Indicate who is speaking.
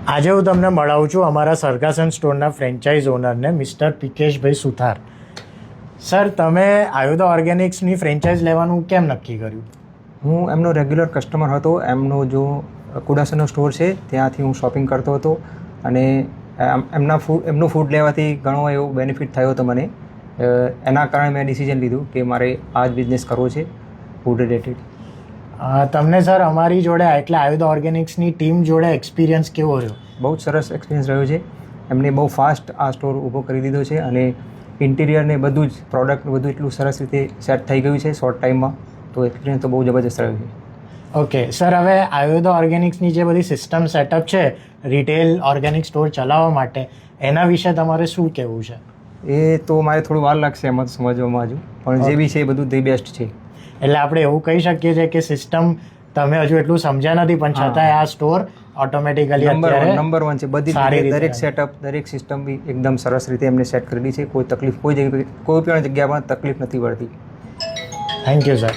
Speaker 1: આજે હું તમને મળાવું છું અમારા સરગાસન સ્ટોરના ફ્રેન્ચાઇઝ ઓનરને મિસ્ટર પિકેશભાઈ સુથાર. સર, તમે આયુધા ઓર્ગેનિક્સની ફ્રેન્ચાઇઝ લેવાનું કેમ નક્કી કર્યું?
Speaker 2: હું એમનો રેગ્યુલર કસ્ટમર હતો. એમનો જો કુડાસનનો સ્ટોર છે ત્યાંથી હું શોપિંગ કરતો હતો અને એમનું ફૂડ લેવાથી ઘણો એવો બેનિફિટ થયો હતો મને. એના કારણે મેં ડિસિઝન લીધું કે મારે આ જ બિઝનેસ કરવો છે ફૂડ રિલેટેડ.
Speaker 1: તમને સર અમારી જોડે એટલે આયુધા ઓર્ગેનિક્સની ટીમ જોડે એક્સપિરિયન્સ કેવો રહ્યો?
Speaker 2: બહુ જ સરસ એક્સપિરિયન્સ રહ્યો છે. એમને બહુ ફાસ્ટ આ સ્ટોર ઊભો કરી દીધો છે અને ઇન્ટિરિયર ને બધું જ પ્રોડક્ટ બધું એટલું સરસ રીતે સેટ થઈ ગયું છે શોર્ટ ટાઈમમાં. તો એક્સપિરિયન્સ તો બહુ જબરજસ્ત રહ્યો છે.
Speaker 1: ઓકે સર, હવે આયુધા ઓર્ગેનિક્સની જે બધી સિસ્ટમ સેટઅપ છે રિટેલ ઓર્ગેનિક સ્ટોર ચલાવવા માટે, એના વિશે તમારે શું કહેવું છે?
Speaker 2: એ તો મારે થોડું વાર લાગશે એમાં સમજવામાં હજુ, પણ જે બી છે એ બધું ધી બેસ્ટ છે.
Speaker 1: એટલે આપણે એવું કહી શકીએ છીએ કે સિસ્ટમ તમે હજુ એટલું સમજ્યા નથી, પણ છતાંય આ સ્ટોર ઓટોમેટિકલી
Speaker 2: નંબર વન છે. બધી દરેક સેટઅપ દરેક સિસ્ટમ બી એકદમ સરસ રીતે એમને સેટ કરેલી છે. કોઈ તકલીફ કોઈ પણ જગ્યામાં તકલીફ નથી પડતી.
Speaker 1: Thank you sir.